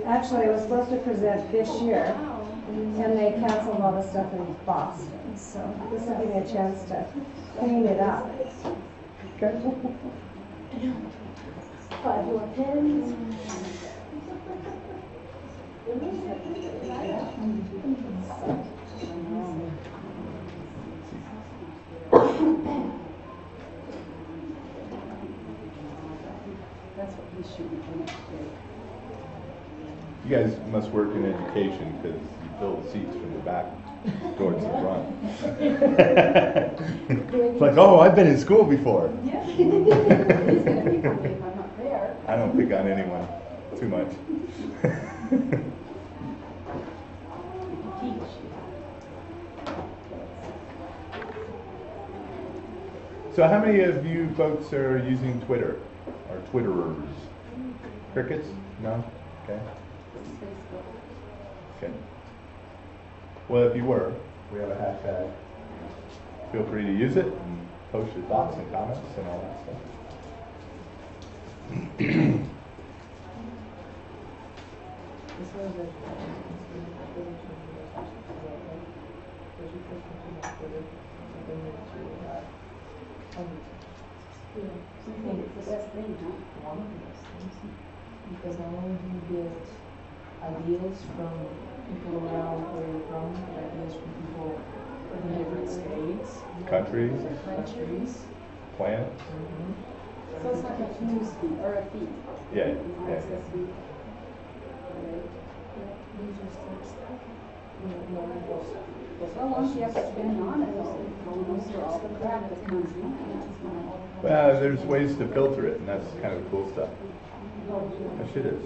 Actually, I was supposed to present this year, and they canceled all the stuff in Boston. So this will give me a chance to clean it up. Okay. 5 more pins. That's what he's shooting for next year. You guys must work in education because you fill the seats from the back towards the front. It's like, oh, I've been in school before. Yeah. He's going to pick on me if I'm not there. I don't pick on anyone too much. So how many of you folks are using Twitter or Twitterers? Crickets? No? Okay. Okay. Well, if you were, we have a hashtag. Feel free to use it and post your thoughts and comments and all that stuff. I think it's the best thing, huh? One of those things, because not only do you get ideas from people around where you're from, ideas from people from different states, Countries, planets. So it's like a news feed or a feed. Yeah. Access feed. Well, once you have been on it, those are all the crap that comes in. Well, there's ways to filter it, and that's kind of cool stuff. That shit is.